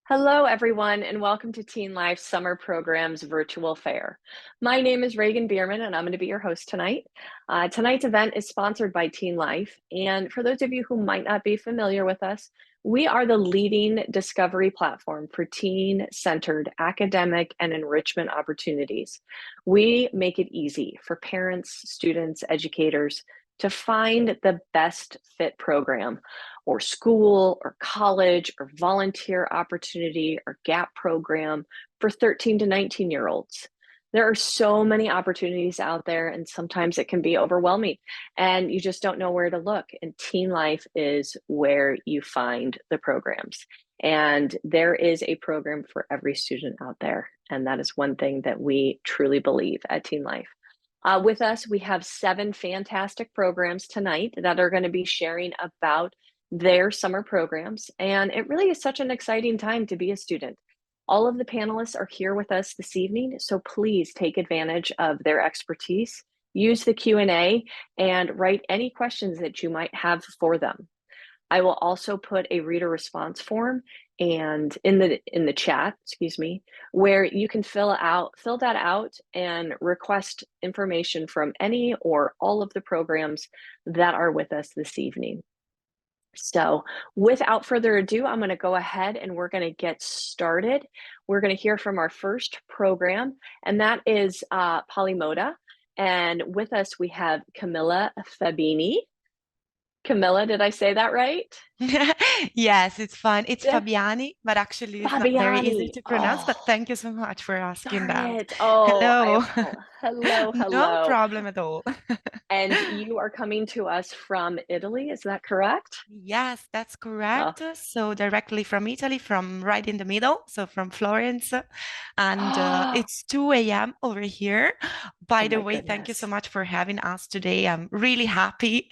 Hello, everyone, and welcome to TeenLife Summer Program's virtual fair. My name is Reagan Bierman, and I'm going to be your host tonight. Tonight's event is sponsored by TeenLife, and for those of you who might not be familiar with us, we are the leading discovery platform for teen-centered academic and enrichment opportunities. We make it easy for parents, students, educators to find the best fit program or school or college or volunteer opportunity or gap program for 13 to 19-year-olds. There are so many opportunities out there, and sometimes it can be overwhelming, and you just don't know where to look. And Teen Life is where you find the programs. And there is a program for every student out there. And that is one thing that we truly believe at Teen Life. With us, we have 7 fantastic programs tonight that are going to be sharing about their summer programs. And it really is such an exciting time to be a student. All of the panelists are here with us this evening, so please take advantage of their expertise, use the Q&A, and write any questions that you might have for them. I will also put a reader response form and in the chat, excuse me, where you can fill that out and request information from any or all of the programs that are with us this evening. So without further ado, I'm going to go ahead and we're going to get started. We're going to hear from our first program, and that is Polymoda. And with us, we have Camilla Fabini. Camilla, did I say that right? Yes, it's fun. It's Yeah. Fabiani, but actually it's not very easy Fabiani. to pronounce, Oh, but thank you so much for asking darn that. it. Oh, I Hello. apologize. Hello, No hello. problem at all. And you are coming to us from Italy, is that correct? Yes, that's Oh. correct. So directly from Italy, from right in the middle, so from Florence. And it's 2 a.m. over here. Oh By the my way, thank you so goodness. much for having us today. I'm really happy,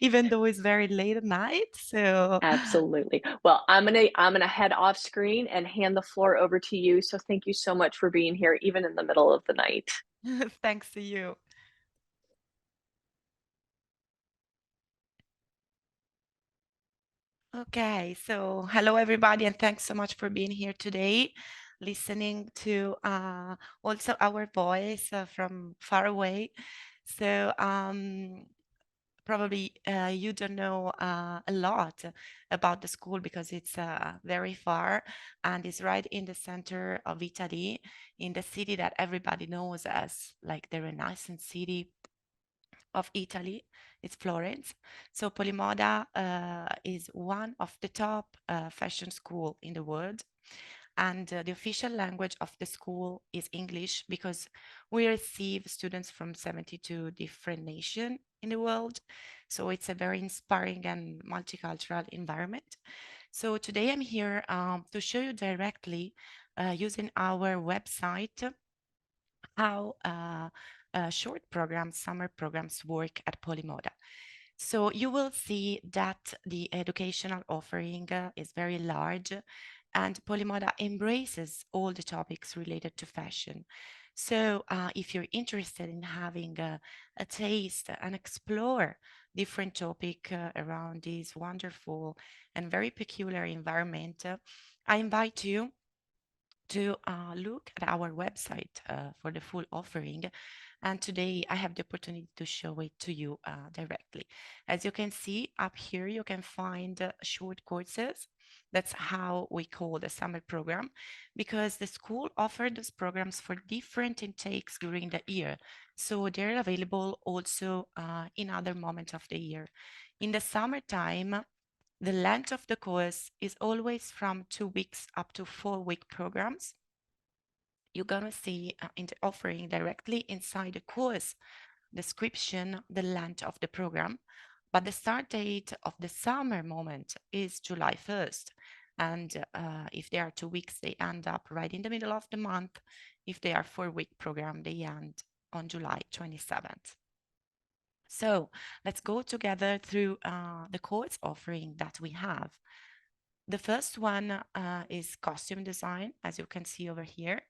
even though it's very late at night. So Absolutely. Well, I'm gonna head off screen and hand the floor over to you. So thank you so much for being here, even in the middle of the night. thanks to you. Okay, so hello everybody, and thanks so much for being here today, listening to also our voice from far away. So probably you don't know a lot about the school because it's very far and it's right in the center of Italy, in the city that everybody knows as like the Renaissance city of Italy. It's Florence. So Polimoda is one of the top fashion school in the world. And the official language of the school is English because we receive students from 72 different nations in the world. So it's a very inspiring and multicultural environment. So today I'm here to show you directly using our website how short programs, summer programs work at Polymoda. So you will see that the educational offering is very large and Polymoda embraces all the topics related to fashion. So if you're interested in having a taste and explore different topic around this wonderful and very peculiar environment, I invite you to look at our website for the full offering. And today I have the opportunity to show it to you directly. As you can see up here, you can find short courses. That's how we call the summer program, because the school offered those programs for different intakes during the year. So they're available also in other moments of the year. In the summertime, the length of the course is always from 2 weeks up to 4-week programs. You're going to see in the offering directly inside the course description the length of the program. But the start date of the summer moment is July 1st. And if they are 2 weeks, they end up right in the middle of the month. If they are 4-week program, they end on July 27th. So let's go together through the course offering that we have. The first one is costume design, as you can see over here.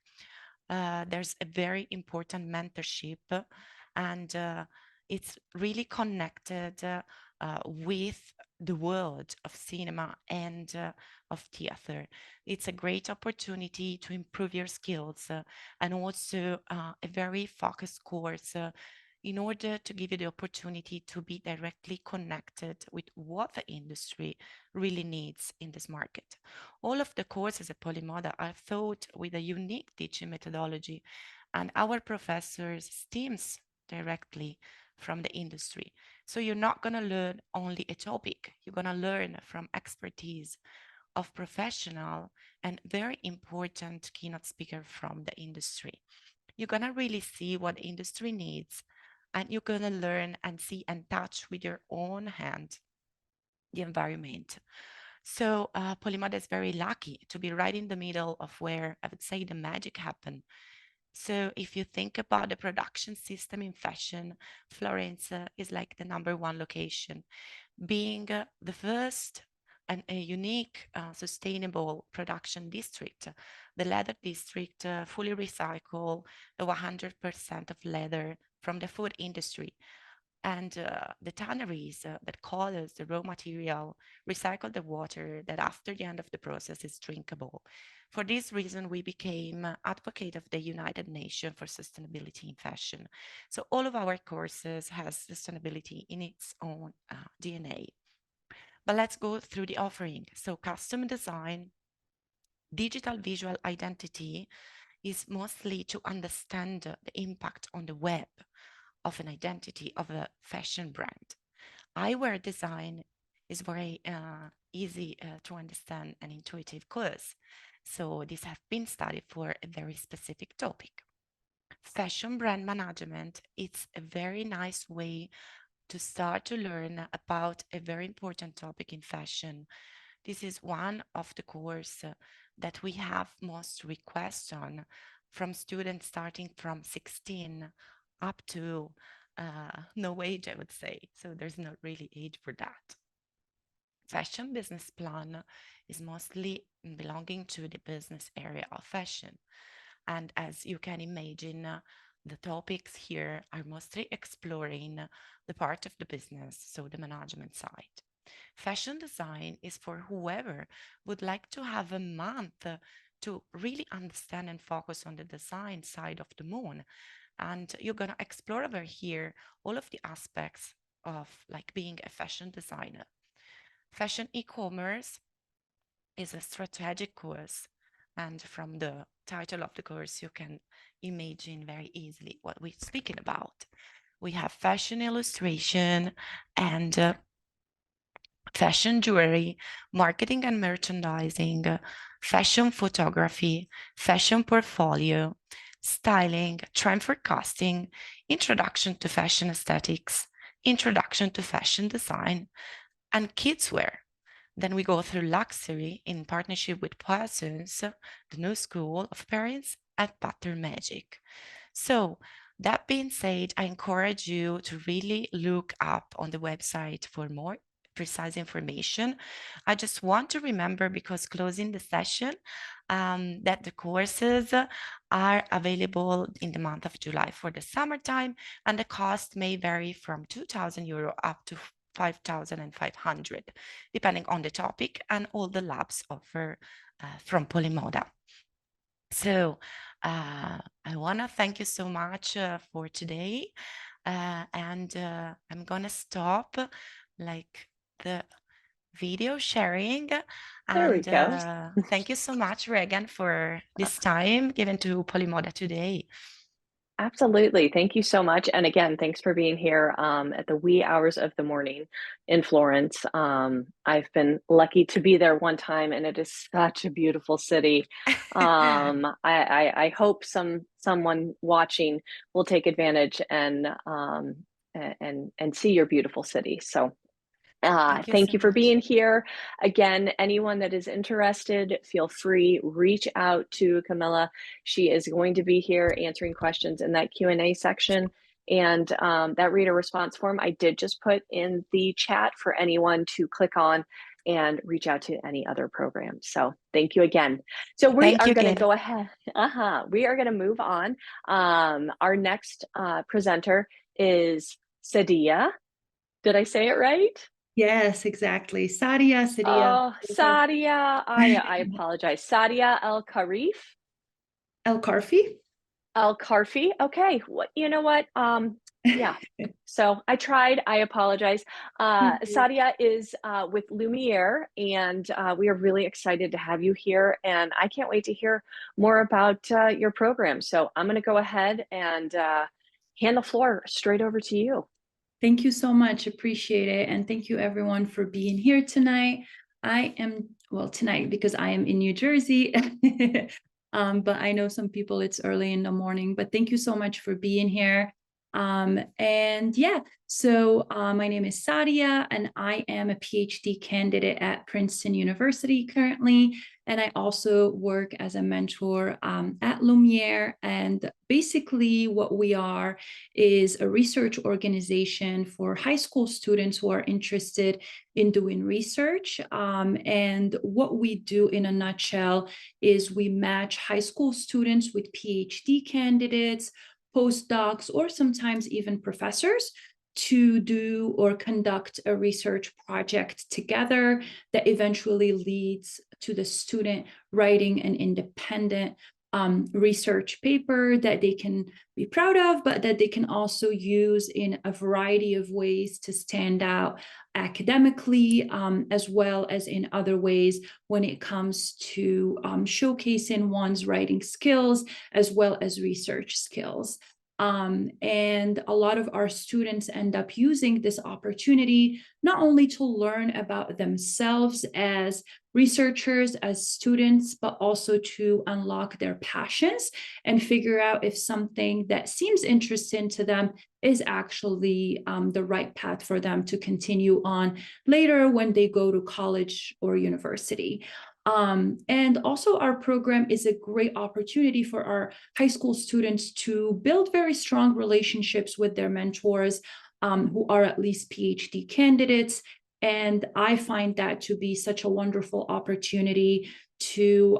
There's a very important mentorship, and it's really connected with the world of cinema and of theater. It's a great opportunity to improve your skills and also a very focused course in order to give you the opportunity to be directly connected with what the industry really needs in this market. All of the courses at Polymoda are taught with a unique teaching methodology, and our professors stems directly from the industry. So you're not going to learn only a topic, you're going to learn from expertise of professional and very important keynote speaker from the industry. You're going to really see what the industry needs, and you're going to learn and see and touch with your own hand the environment. So Polymoda is very lucky to be right in the middle of where I would say the magic happened. So if you think about the production system in fashion, Florence is like the number one location, being the first and a unique sustainable production district. The leather district fully recycle 100% of leather from the food industry, and the tanneries that colors the raw material recycle the water that after the end of the process is drinkable. For this reason, we became advocate of the United Nations for Sustainability in Fashion. So all of our courses has sustainability in its own DNA. But let's go through the offering. So custom design, digital visual identity is mostly to understand the impact on the web of an identity of a fashion brand. Eyewear design is very easy to understand and intuitive course. So these have been studied for a very specific topic. Fashion brand management, it's a very nice way to start to learn about a very important topic in fashion. This is one of the course that we have most requests on from students starting from 16 up to no age, I would say. So there's not really age for that. Fashion business plan is mostly belonging to the business area of fashion. And as you can imagine, the topics here are mostly exploring the part of the business, so the management side. Fashion design is for whoever would like to have a month to really understand and focus on the design side of the moon. And you're going to explore over here all of the aspects of like being a fashion designer. Fashion e-commerce is a strategic course. And from the title of the course, you can imagine very easily what we're speaking about. We have fashion illustration and fashion jewelry, marketing and merchandising, fashion photography, fashion portfolio, styling, trend forecasting, introduction to fashion aesthetics, introduction to fashion design, and kids wear. Then we go through luxury in partnership with Parsons, the new school of parents at Pattern Magic. So that being said, I encourage you to really look up on the website for more precise information. I just want to remember, because closing the session, that the courses are available in the month of July for the summertime, and the cost may vary from €2,000 up to 5,500, depending on the topic and all the labs offered from Polymoda. So I want to thank you so much for today. And I'm going to stop like the video sharing. There we And go. thank you so much, Regan, for this time given to Polymoda today. Absolutely. Thank you so much. And again, thanks for being here at the wee hours of the morning in Florence. I've been lucky to be there one time, and it is such a beautiful city. I hope someone watching will take advantage and see your beautiful city. So Thank you thank so you for much. being here. Again, anyone that is interested, feel free, reach out to Camilla. She is going to be here answering questions in that Q&A section. And that reader response form, I did just put in the chat for anyone to click on and reach out to any other programs. So thank you again. So we Thank are you going to again. go ahead. We are going to move on. Our next presenter is Sadia. Did I say it right? Yes, exactly. Sadia. Oh, Sadia. I apologize. Sadia El Karif. El Karfi. El Karfi. Okay. What you know what? Yeah. So I tried. I apologize. Mhm. Sadia is with Lumiere, and we are really excited to have you here. And I can't wait to hear more about your program. So I'm going to go ahead and hand the floor straight over to you. Thank you so much. Appreciate it. And thank you everyone for being here tonight. I am, well, tonight because I am in New Jersey. But I know some people it's early in the morning, but thank you so much for being here. And yeah, so my name is Sadia, and I am a PhD candidate at Princeton University currently. And I also work as a mentor at Lumiere. And basically, what we are is a research organization for high school students who are interested in doing research. And what we do in a nutshell is we match high school students with PhD candidates, postdocs, or sometimes even professors to do or conduct a research project together that eventually leads to the student writing an independent research paper that they can be proud of, but that they can also use in a variety of ways to stand out academically, as well as in other ways when it comes to showcasing one's writing skills as well as research skills. And a lot of our students end up using this opportunity not only to learn about themselves as researchers, as students, but also to unlock their passions and figure out if something that seems interesting to them is actually the right path for them to continue on later when they go to college or university. And also our program is a great opportunity for our high school students to build very strong relationships with their mentors who are at least PhD candidates. And I find that to be such a wonderful opportunity to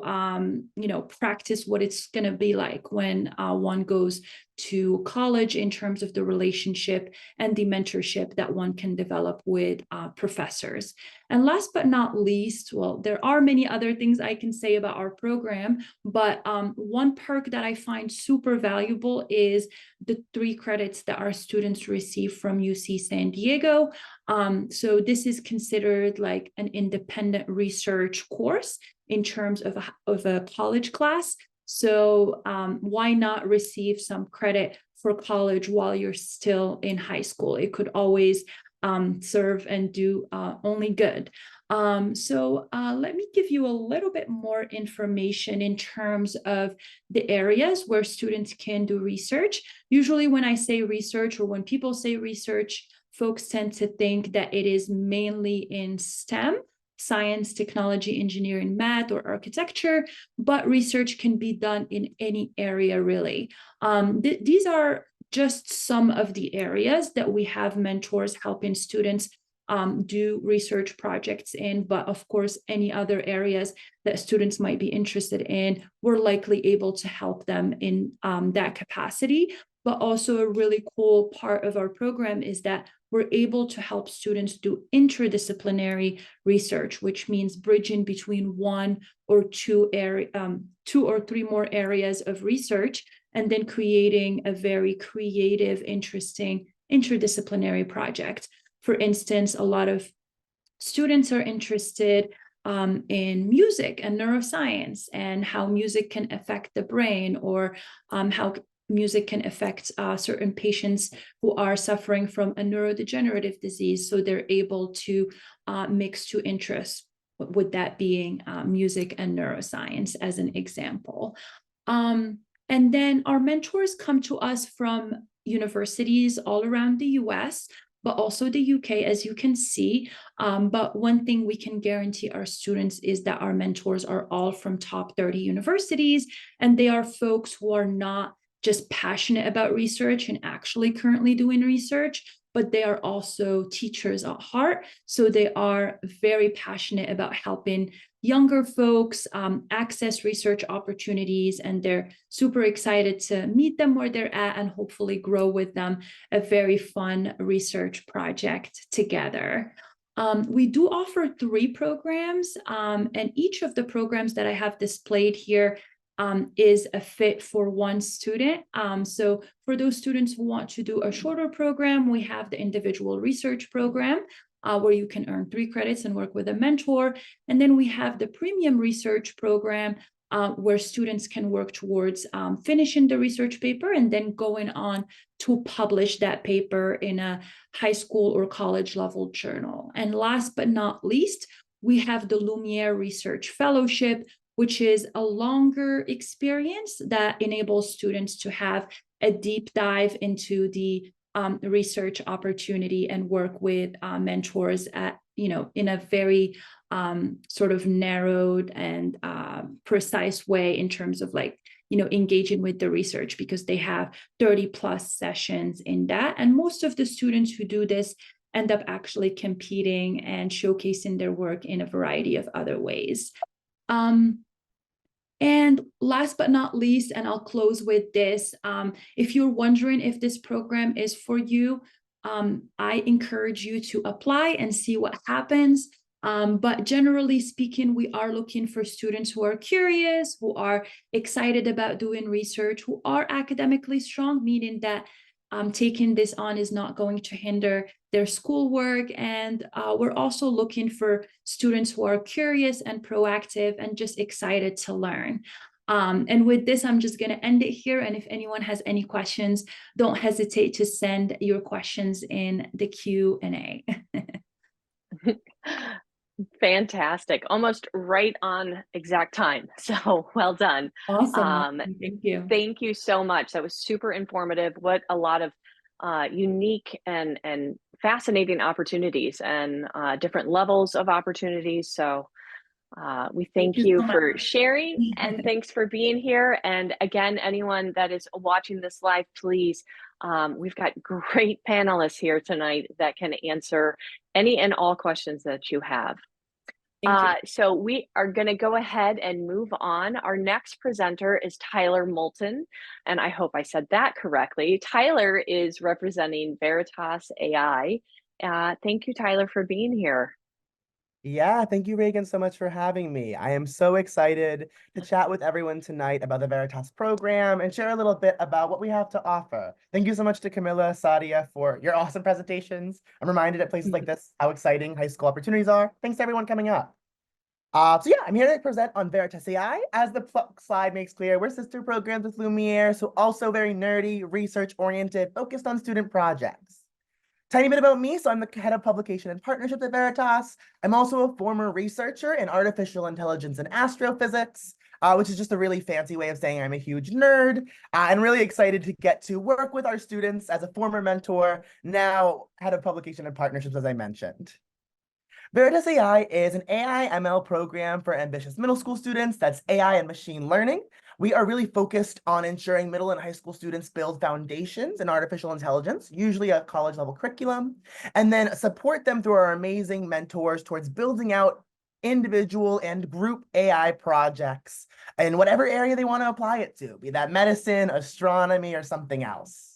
practice what it's going to be like when one goes to college in terms of the relationship and the mentorship that one can develop with professors. And last but not least, well, there are many other things I can say about our program, but one perk that I find super valuable is the 3 credits that our students receive from UC San Diego. So this is considered like an independent research course in terms of a college class. So why not receive some credit for college while you're still in high school? It could always serve and do only good. So let me give you a little bit more information in terms of the areas where students can do research. Usually when I say research or when people say research, folks tend to think that it is mainly in STEM, science, technology, engineering, math, or architecture, but research can be done in any area really. These are just some of the areas that we have mentors helping students do research projects in, but of course, any other areas that students might be interested in, we're likely able to help them in that capacity. But also a really cool part of our program is that we're able to help students do interdisciplinary research, which means bridging between 1 or 2 or 3 more areas of research, and then creating a very creative, interesting interdisciplinary project. For instance, a lot of students are interested in music and neuroscience and how music can affect the brain, or how music can affect certain patients who are suffering from a neurodegenerative disease. So they're able to mix 2 interests, with that being music and neuroscience as an example. And then our mentors come to us from universities all around the US, but also the UK, as you can see. But one thing we can guarantee our students is that our mentors are all from top 30 universities, and they are folks who are not just passionate about research and actually currently doing research, but they are also teachers at heart. So they are very passionate about helping younger folks access research opportunities, and they're super excited to meet them where they're at and hopefully grow with them a very fun research project together. We do offer 3 programs, and each of the programs that I have displayed here is a fit for one student. So for those students who want to do a shorter program, we have the individual research program, where you can earn 3 credits and work with a mentor. And then we have the premium research program, where students can work towards finishing the research paper and then going on to publish that paper in a high school or college level journal. And last but not least, we have the Lumiere Research Fellowship, which is a longer experience that enables students to have a deep dive into the research opportunity and work with mentors at, in a very sort of narrowed and precise way in terms of engaging with the research, because they have 30+ sessions in that. And most of the students who do this end up actually competing and showcasing their work in a variety of other ways. And last but not least, and I'll close with this, if you're wondering if this program is for you, I encourage you to apply and see what happens. But generally speaking, we are looking for students who are curious, who are excited about doing research, who are academically strong, meaning that taking this on is not going to hinder their schoolwork. And we're also looking for students who are curious and proactive and just excited to learn. And with this, I'm just going to end it here. And if anyone has any questions, don't hesitate to send your questions in the Q&A. Fantastic. Almost right on exact time. So well done. Awesome. Thank you. Thank you so much. That was super informative. What a lot of unique and fascinating opportunities and different levels of opportunities. So we thank you so for much. sharing, and thanks for being here. And again, anyone that is watching this live, please, we've got great panelists here tonight that can answer any and all questions that you have. So we are going to go ahead and move on. Our next presenter is Tyler Moulton, and I hope I said that correctly. Tyler is representing Veritas AI. Thank you, Tyler, for being here. Yeah, thank you, Reagan, so much for having me. I am so excited to chat with everyone tonight about the Veritas program and share a little bit about what we have to offer. Thank you so much to Camilla, Sadia, for your awesome presentations. I'm reminded at places like this how exciting high school opportunities are. Thanks to everyone coming up. So yeah, I'm here to present on Veritas AI. As the slide makes clear, we're sister programs with Lumiere, so also very nerdy, research-oriented, focused on student projects. Tiny bit about me. So I'm the head of publication and partnership at Veritas. I'm also a former researcher in artificial intelligence and astrophysics, which is just a really fancy way of saying I'm a huge nerd, and really excited to get to work with our students as a former mentor, now head of publication and partnerships, as I mentioned. Veritas AI is an AI ML program for ambitious middle school students. That's AI and machine learning. We are really focused on ensuring middle and high school students build foundations in artificial intelligence, usually a college level curriculum, and then support them through our amazing mentors towards building out individual and group AI projects in whatever area they want to apply it to, be that medicine, astronomy, or something else.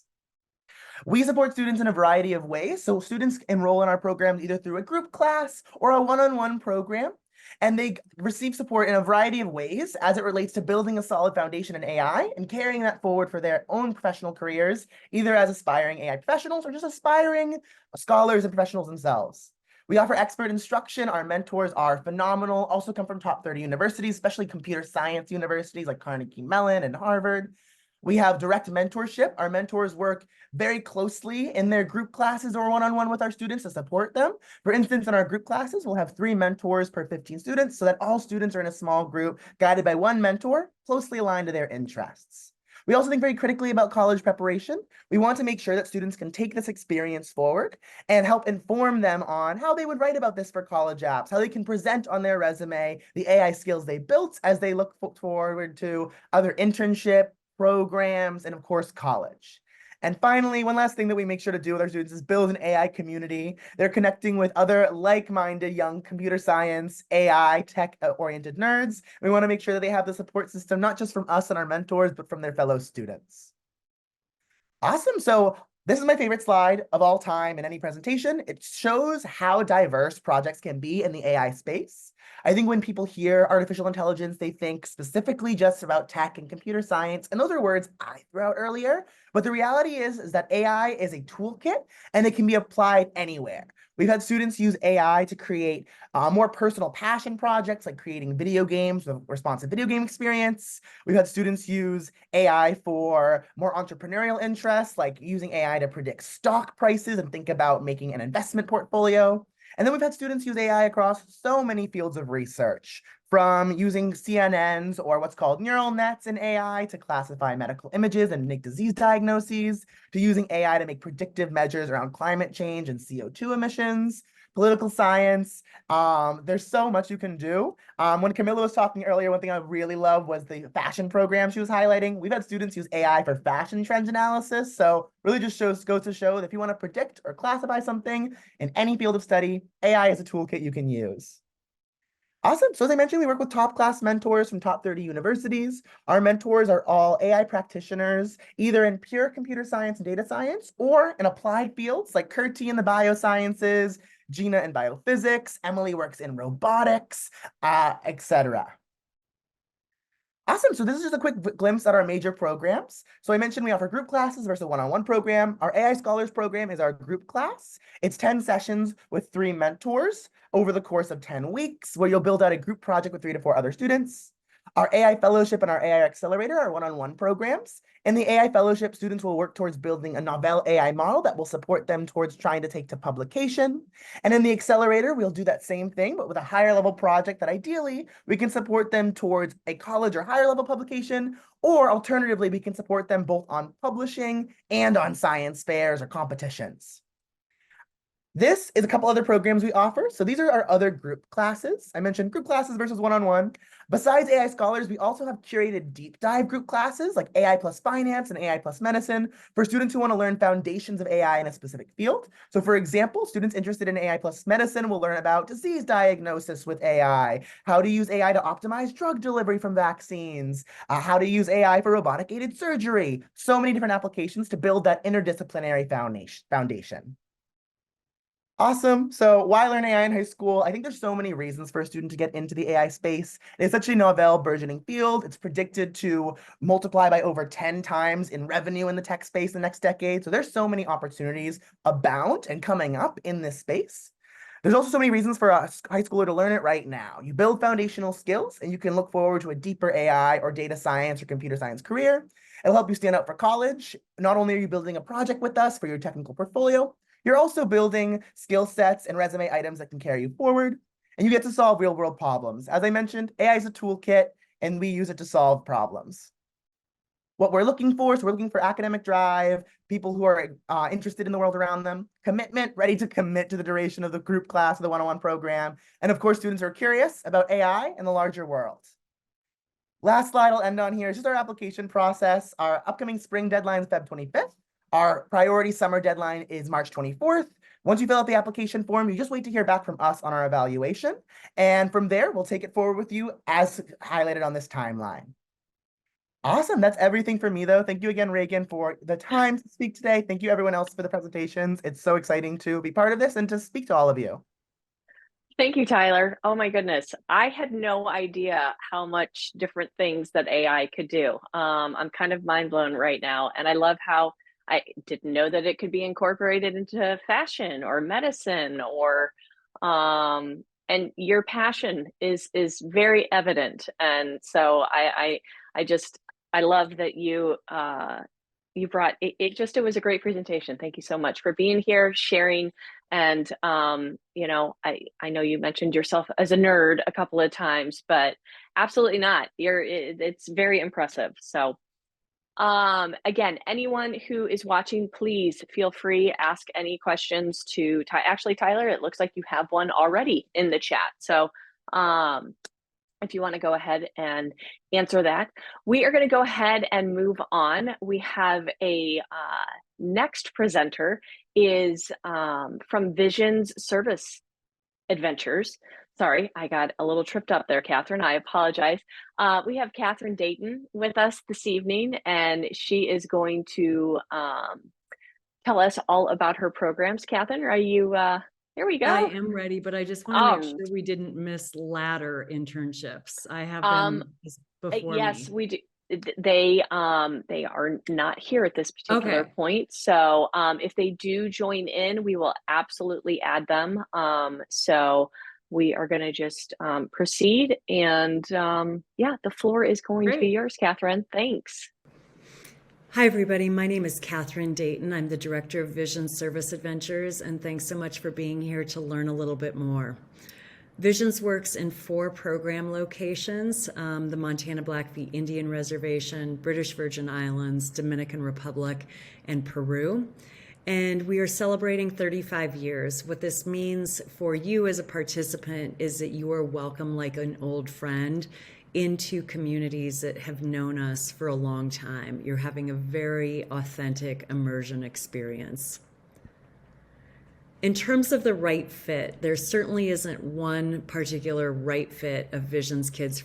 We support students in a variety of ways. So students enroll in our programs either through a group class or a one-on-one program, and they receive support in a variety of ways as it relates to building a solid foundation in AI and carrying that forward for their own professional careers, either as aspiring AI professionals or just aspiring scholars and professionals themselves. We offer expert instruction. Our mentors are phenomenal, also come from top 30 universities, especially computer science universities like Carnegie Mellon and Harvard. We have direct mentorship. Our mentors work very closely in their group classes or one-on-one with our students to support them. For instance, in our group classes, we'll have 3 mentors per 15 students so that all students are in a small group guided by one mentor, closely aligned to their interests. We also think very critically about college preparation. We want to make sure that students can take this experience forward and help inform them on how they would write about this for college apps, how they can present on their resume the AI skills they built as they look forward to other internship programs, and of course, college. And finally, one last thing that we make sure to do with our students is build an AI community. They're connecting with other like-minded young computer science, AI, tech-oriented nerds. We want to make sure that they have the support system, not just from us and our mentors, but from their fellow students. Awesome. So This is my favorite slide of all time in any presentation. It shows how diverse projects can be in the AI space. I think when people hear artificial intelligence, they think specifically just about tech and computer science. And those are words I threw out earlier. But the reality is that AI is a toolkit and it can be applied anywhere. We've had students use AI to create more personal passion projects like creating video games with responsive video game experience. We've had students use AI for more entrepreneurial interests, like using AI to predict stock prices and think about making an investment portfolio. And then we've had students use AI across so many fields of research, from using CNNs or what's called neural nets in AI to classify medical images and make disease diagnoses, to using AI to make predictive measures around climate change and CO2 emissions, political science. There's so much you can do. When Camilla was talking earlier, one thing I really love was the fashion program she was highlighting. We've had students use AI for fashion trend analysis. So really just goes to show that if you want to predict or classify something in any field of study, AI is a toolkit you can use. Awesome. So as I mentioned, we work with top class mentors from top 30 universities. Our mentors are all AI practitioners, either in pure computer science and data science or in applied fields like Kurti in the biosciences, Gina in biophysics, Emily works in robotics, etc. Awesome. So this is just a quick glimpse at our major programs. So I mentioned we offer group classes versus one-on-one program. Our AI Scholars program is our group class. It's 10 sessions with 3 mentors over the course of 10 weeks, where you'll build out a group project with 3 to 4 other students. Our AI Fellowship and our AI Accelerator are one-on-one programs. In the AI Fellowship, students will work towards building a novel AI model that will support them towards trying to take to publication. And in the Accelerator, we'll do that same thing, but with a higher level project that ideally we can support them towards a college or higher level publication, or alternatively, we can support them both on publishing and on science fairs or competitions. This is a couple other programs we offer. So these are our other group classes. I mentioned group classes versus one-on-one. Besides AI Scholars, we also have curated deep dive group classes like AI plus finance and AI plus medicine for students who want to learn foundations of AI in a specific field. So for example, students interested in AI plus medicine will learn about disease diagnosis with AI, how to use AI to optimize drug delivery from vaccines, how to use AI for robotic aided surgery. So many different applications to build that interdisciplinary foundation. Awesome. So why learn AI in high school? I think there's so many reasons for a student to get into the AI space. It's such a novel, burgeoning field. It's predicted to multiply by over 10 times in revenue in the tech space the next decade. So there's so many opportunities abound and coming up in this space. There's also so many reasons for a high schooler to learn it right now. You build foundational skills and you can look forward to a deeper AI or data science or computer science career. It'll help you stand out for college. Not only are you building a project with us for your technical portfolio, you're also building skill sets and resume items that can carry you forward, and you get to solve real world problems. As I mentioned, AI is a toolkit and we use it to solve problems. What we're looking for, so we're looking for academic drive, people who are interested in the world around them, commitment, ready to commit to the duration of the group class or the one-on-one program, and of course, students who are curious about AI and the larger world. Last slide I'll end on here is just our application process. Our upcoming spring deadline is Feb 25th. Our priority summer deadline is March 24th. Once you fill out the application form, you just wait to hear back from us on our evaluation. And from there, we'll take it forward with you as highlighted on this timeline. Awesome. That's everything for me, though. Thank you again, Reagan, for the time to speak today. Thank you, everyone else, for the presentations. It's so exciting to be part of this and to speak to all of you. Thank you, Tyler. Oh my goodness. I had no idea how much different things that AI could do. I'm kind of mind blown right now. And I love how I didn't know that it could be incorporated into fashion or medicine or and your passion is very evident. And so I love that you you brought it, it was a great presentation. Thank you so much for being here, sharing. And you know, I know you mentioned yourself as a nerd a couple of times, but absolutely not. It's very impressive. So again, anyone who is watching, please feel free, ask any questions to actually, Tyler, it looks like you have one already in the chat. So if you want to go ahead and answer that. We are going to go ahead and move on. We have a next presenter is from Visions Service Adventures. Sorry, I got a little tripped up there, Catherine. I apologize. We have Catherine Dayton with us this evening, and she is going to tell us all about her programs. Catherine, are you, here we I go. am ready, but I just want to make Um, sure we didn't miss ladder internships. I have um, them just before yes, me. we do. They are not here at this particular Okay, point. So, if they do join in, we will absolutely add them. So we are going to just proceed, and yeah, the floor is going to be great. yours, Catherine. Thanks. Hi, everybody. My name is Catherine Dayton. I'm the Director of Vision Service Adventures, and thanks so much for being here to learn a little bit more. Visions works in 4 program locations, the Montana Blackfeet Indian Reservation, British Virgin Islands, Dominican Republic, and Peru. And we are celebrating 35 years. What this means for you as a participant is that you are welcome like an old friend into communities that have known us for a long time. You're having a very authentic immersion experience. In terms of the right fit, there certainly isn't one particular right fit of Kids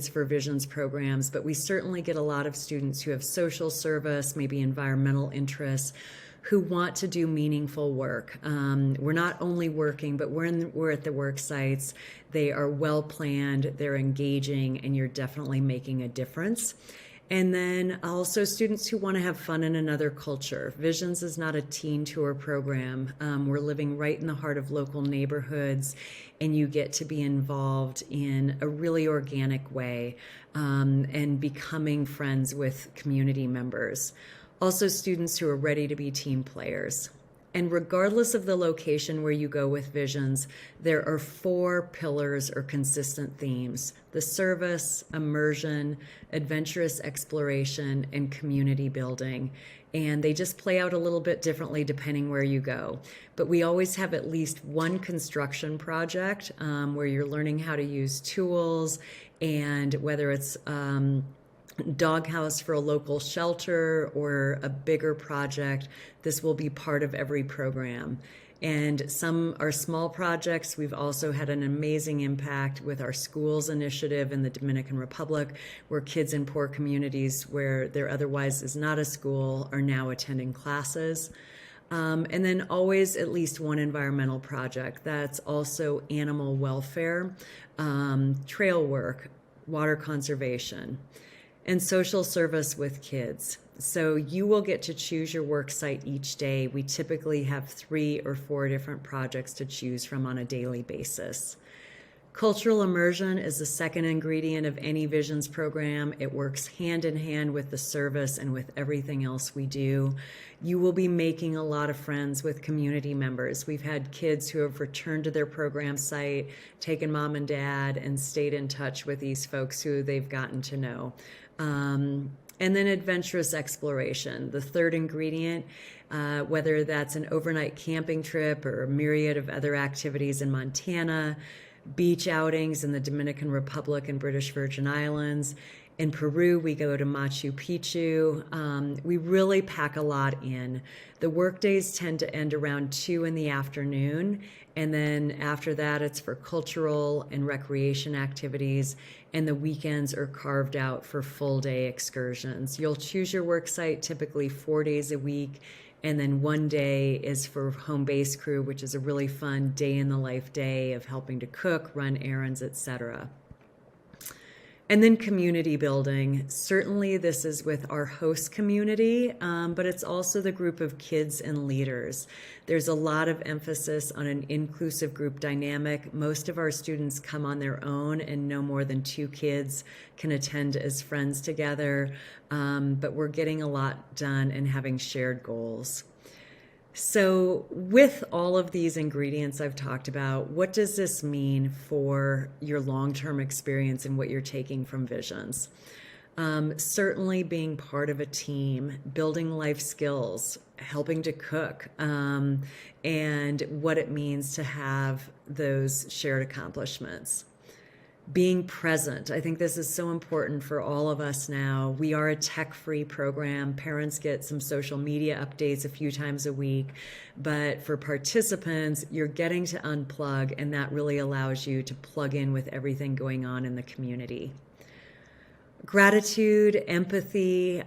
for Visions programs, but we certainly get a lot of students who have social service, maybe environmental interests, who want to do meaningful work. We're not only working, but we're at the work sites. They are well planned, they're engaging, and you're definitely making a difference. And then also students who want to have fun in another culture. Visions is not a teen tour program. We're living right in the heart of local neighborhoods, and you get to be involved in a really organic way and becoming friends with community members. Also students who are ready to be team players. And regardless of the location where you go with Visions, there are 4 pillars or consistent themes: the service, immersion, adventurous exploration, and community building. And they just play out a little bit differently depending where you go. But we always have at least one construction project where you're learning how to use tools, and whether it's doghouse for a local shelter or a bigger project, this will be part of every program. And some are small projects. We've also had an amazing impact with our schools initiative in the Dominican Republic, where kids in poor communities where there otherwise is not a school are now attending classes. And then always at least one environmental project. That's also animal welfare, trail work, water conservation, and social service with kids. So you will get to choose your work site each day. We typically have 3 or 4 different projects to choose from on a daily basis. Cultural immersion is the second ingredient of any Visions program. It works hand in hand with the service and with everything else we do. You will be making a lot of friends with community members. We've had kids who have returned to their program site, taken mom and dad, and stayed in touch with these folks who they've gotten to know. And then adventurous exploration, the third ingredient, whether that's an overnight camping trip or a myriad of other activities in Montana, beach outings in the Dominican Republic and British Virgin Islands. In Peru, we go to Machu Picchu. We really pack a lot in. The work days tend to end around 2 in the afternoon. And then after that, it's for cultural and recreation activities. And the weekends are carved out for full day excursions. You'll choose your work site typically 4 days a week. And then 1 day is for home base crew, which is a really fun day in the life day of helping to cook, run errands, etc. And then community building. Certainly this is with our host community, but it's also the group of kids and leaders. There's a lot of emphasis on an inclusive group dynamic. Most of our students come on their own, and no more than 2 kids can attend as friends together. But we're getting a lot done and having shared goals. So with all of these ingredients I've talked about, what does this mean for your long-term experience and what you're taking from Visions? Certainly being part of a team, building life skills, helping to cook, and what it means to have those shared accomplishments. Being present. I think this is so important for all of us now. We are a tech-free program. Parents get some social media updates a few times a week, but for participants, you're getting to unplug, and that really allows you to plug in with everything going on in the community. Gratitude, empathy.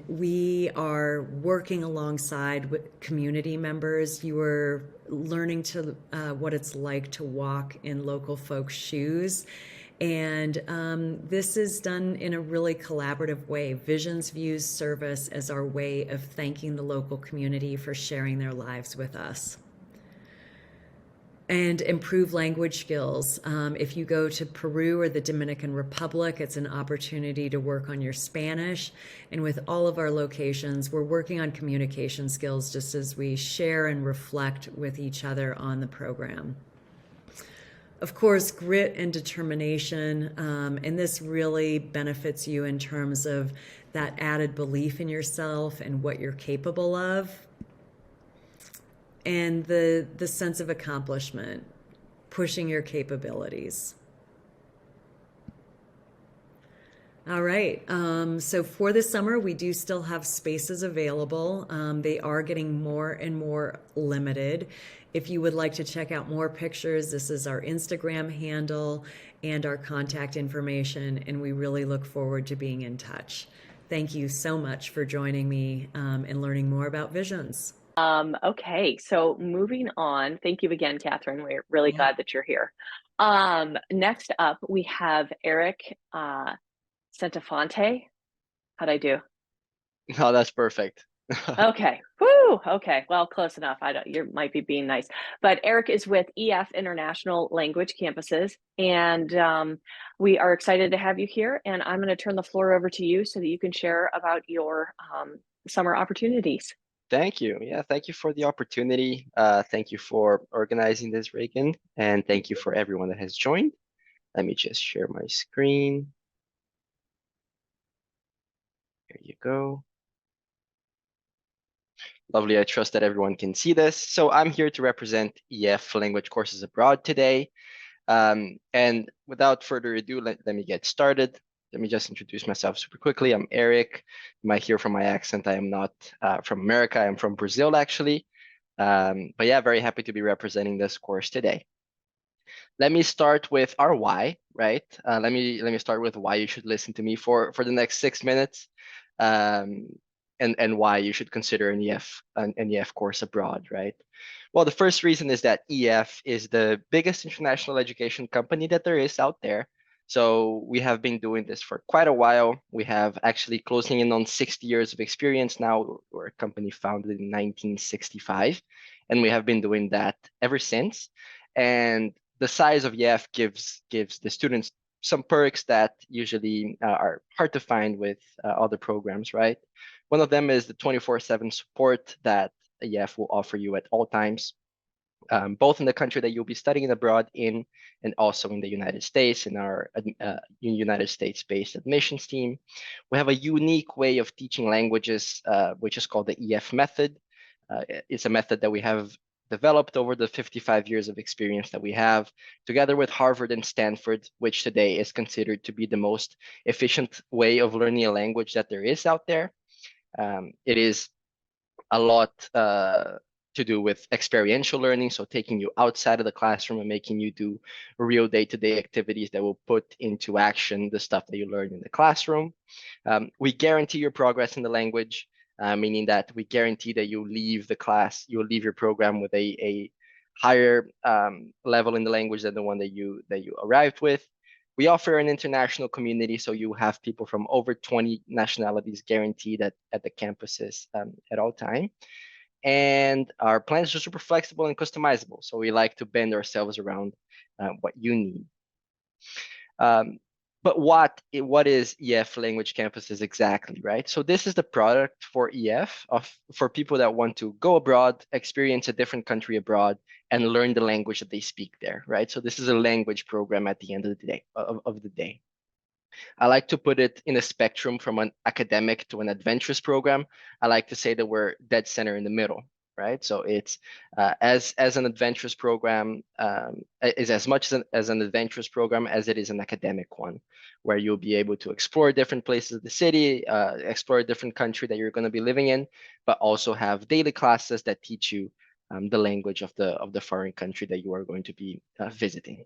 We are working alongside with community members. You are learning to what it's like to walk in local folks' shoes. And this is done in a really collaborative way. Visions views service as our way of thanking the local community for sharing their lives with us. And improve language skills. If you go to Peru or the Dominican Republic, it's an opportunity to work on your Spanish. And with all of our locations, we're working on communication skills just as we share and reflect with each other on the program. Of course, grit and determination, and this really benefits you in terms of that added belief in yourself and what you're capable of. And the sense of accomplishment, pushing your capabilities. All right, so for the summer, we do still have spaces available. They are getting more and more limited. If you would like to check out more pictures, this is our Instagram handle and our contact information, and we really look forward to being in touch. Thank you so much for joining me and learning more about Visions. Okay, so moving on. Thank you again, Catherine. We're really glad that you're here. Next up, we have Eric Santafonte. How'd I do? No, that's perfect. Okay. Woo. Okay. Well, close enough. You might be being nice, but Eric is with EF International Language Campuses, and we are excited to have you here. And I'm going to turn the floor over to you so that you can share about your summer opportunities. Thank you. Yeah, thank you for the opportunity. Thank you for organizing this, Reagan, and thank you for everyone that has joined. Let me just share my screen. There you go. Lovely. I trust that everyone can see this. So I'm here to represent EF Language Courses Abroad today. And without further ado, let me get started. Let me just introduce myself super quickly. I'm Eric. You might hear from my accent, I am not from America. I'm from Brazil, actually. But yeah, very happy to be representing this course today. Let me start with our why, right? Let me start with why you should listen to me for the next 6 minutes, and why you should consider an EF course abroad, right? Well, the first reason is that EF is the biggest international education company that there is out there. So we have been doing this for quite a while. We have actually closing in on 60 years of experience now. We're a company founded in 1965, and we have been doing that ever since. And the size of EF gives the students some perks that usually are hard to find with other programs, right? One of them is the 24/7 support that EF will offer you at all times, both in the country that you'll be studying abroad in, and also in the United States, in our United States-based admissions team. We have a unique way of teaching languages, which is called the EF method. It's a method that we have developed over the 55 years of experience that we have, together with Harvard and Stanford, which today is considered to be the most efficient way of learning a language that there is out there. It is a lot to do with experiential learning, so taking you outside of the classroom and making you do real day-to-day activities that will put into action the stuff that you learn in the classroom. We guarantee your progress in the language, meaning that we guarantee that you'll leave the class, you'll leave your program with a higher level in the language than the one that you arrived with. We offer an international community, so you have people from over 20 nationalities guaranteed at the campuses at all time. And our plans are super flexible and customizable, so we like to bend ourselves around what you need. But what is EF Language Campuses exactly, right? So this is the product for EF, for people that want to go abroad, experience a different country abroad, and learn the language that they speak there, right? So this is a language program at the end of the day. I like to put it in a spectrum from an academic to an adventurous program. I like to say that we're dead center in the middle, right? So it's as an adventurous program, is as much as an adventurous program as it is an academic one, where you'll be able to explore different places of the city, explore a different country that you're going to be living in, but also have daily classes that teach you the language of the foreign country that you are going to be visiting.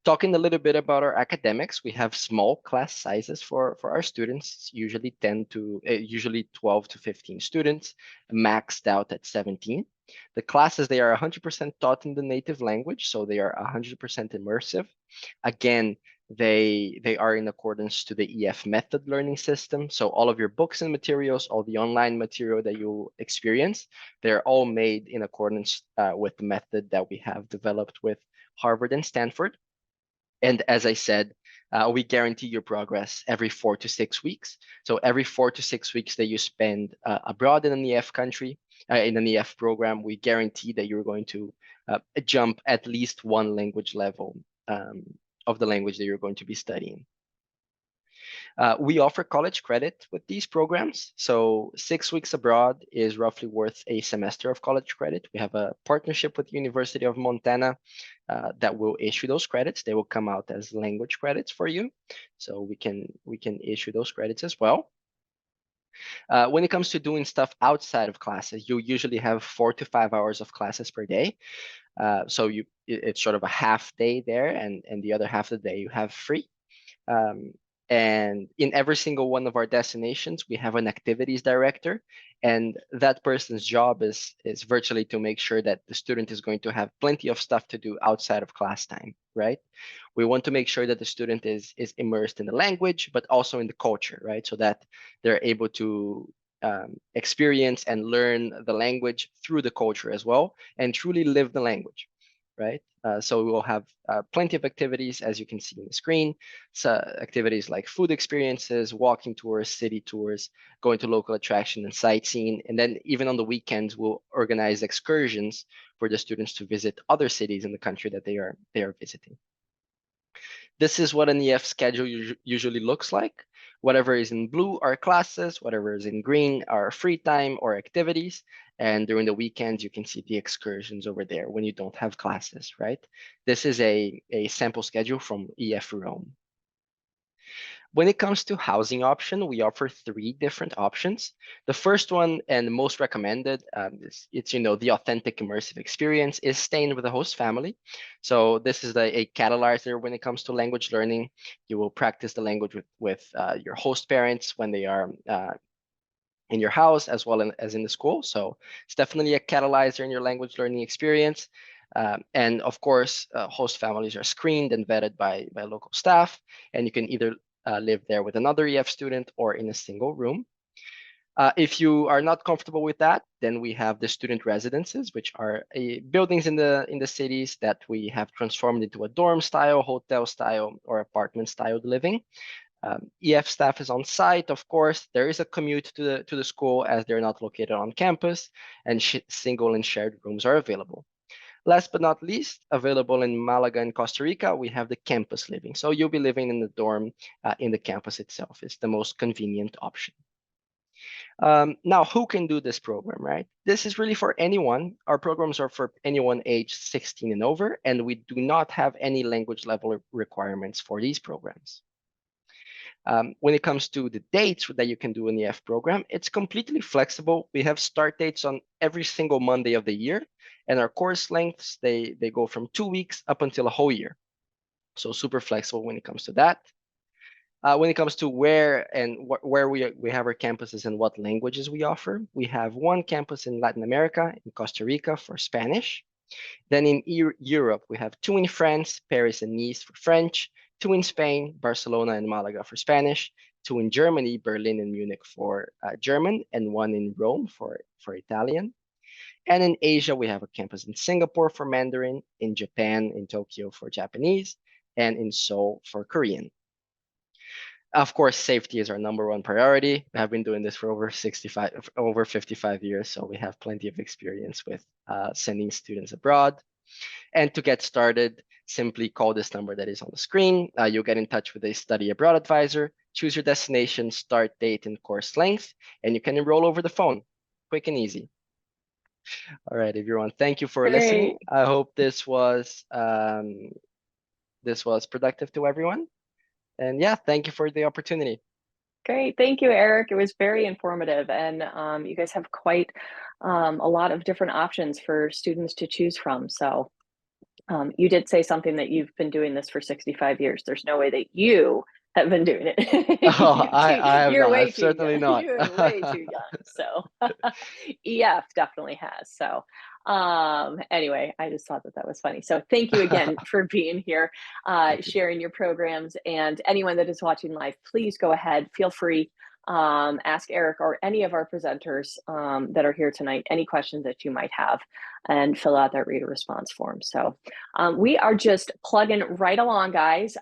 Talking a little bit about our academics, we have small class sizes for our students, usually 12 to 15 students, maxed out at 17. The classes, they are 100% taught in the native language, so they are 100% immersive. Again, they are in accordance to the EF method learning system. So all of your books and materials, all the online material that you experience, they're all made in accordance with the method that we have developed with Harvard and Stanford. And as I said, we guarantee your progress every 4 to 6 weeks. So every 4 to 6 weeks that you spend abroad in an EF country, in an EF program, we guarantee that you're going to jump at least one language level of the language that you're going to be studying. We offer college credit with these programs. So 6 weeks abroad is roughly worth a semester of college credit. We have a partnership with the University of Montana that will issue those credits. They will come out as language credits for you. So we can issue those credits as well. When it comes to doing stuff outside of classes, you usually have 4 to 5 hours of classes per day. So it's sort of a half day there, and the other half of the day you have free. And in every single one of our destinations, we have an activities director, and that person's job is virtually to make sure that the student is going to have plenty of stuff to do outside of class time, right? We want to make sure that the student is immersed in the language, but also in the culture, right? So that they're able to experience and learn the language through the culture as well, and truly live the language, right? So we will have plenty of activities, as you can see on the screen. So activities like food experiences, walking tours, city tours, going to local attraction and sightseeing. And then even on the weekends, we'll organize excursions for the students to visit other cities in the country that they are visiting. This is what an EF schedule usually looks like. Whatever is in blue are classes, whatever is in green are free time or activities. And during the weekends, you can see the excursions over there when you don't have classes, right? This is a sample schedule from EF Rome. When it comes to housing option, we offer 3 different options. The first one and most recommended, it's the authentic immersive experience, is staying with the host family. So this is a catalyzer when it comes to language learning. You will practice the language with your host parents when they are in your house as well as in the school. So it's definitely a catalyzer in your language learning experience. And of course, host families are screened and vetted by local staff, and you can either live there with another EF student or in a single room. If you are not comfortable with that, then we have the student residences, which are buildings in the cities that we have transformed into a dorm style, hotel style, or apartment style living. EF staff is on site, of course. There is a commute to the school as they're not located on campus, and single and shared rooms are available. Last but not least, available in Malaga and Costa Rica, we have the campus living. So you'll be living in the dorm in the campus itself. It's the most convenient option. Now, who can do this program, right? This is really for anyone. Our programs are for anyone aged 16 and over, and we do not have any language level requirements for these programs. When it comes to the dates that you can do an EF program, it's completely flexible. We have start dates on every single Monday of the year, and our course lengths, they go from 2 weeks up until a whole year. So super flexible when it comes to that. When it comes to where we have our campuses and what languages we offer, we have 1 campus in Latin America, in Costa Rica for Spanish. Then in Europe, we have 2 in France, Paris and Nice for French, 2 in Spain, Barcelona and Malaga for Spanish, 2 in Germany, Berlin and Munich for German, and 1 in Rome for Italian. And in Asia, we have a campus in Singapore for Mandarin, in Japan, in Tokyo for Japanese, and in Seoul for Korean. Of course, safety is our #1 priority. We have been doing this for over 55 years, so we have plenty of experience with sending students abroad. And to get started, simply call this number that is on the screen. You'll get in touch with a study abroad advisor, choose your destination, start date, and course length, and you can enroll over the phone. Quick and easy. All right, everyone, thank you for listening. I hope this was productive to everyone. And yeah, thank you for the opportunity. Great. Thank you, Eric. It was very informative. And you guys have quite a lot of different options for students to choose from. So You did say something that you've been doing this for 65 years. There's no way that you have been doing it. Oh, I have You're not. way I'm too certainly young. not. You're way too young. So EF definitely has. So anyway, I just thought that that was funny. So thank you again for being here, Thank you. sharing your programs. And anyone that is watching live, please go ahead. Feel free. Ask Eric or any of our presenters that are here tonight any questions that you might have, and fill out that reader response form. So we are just plugging right along, guys.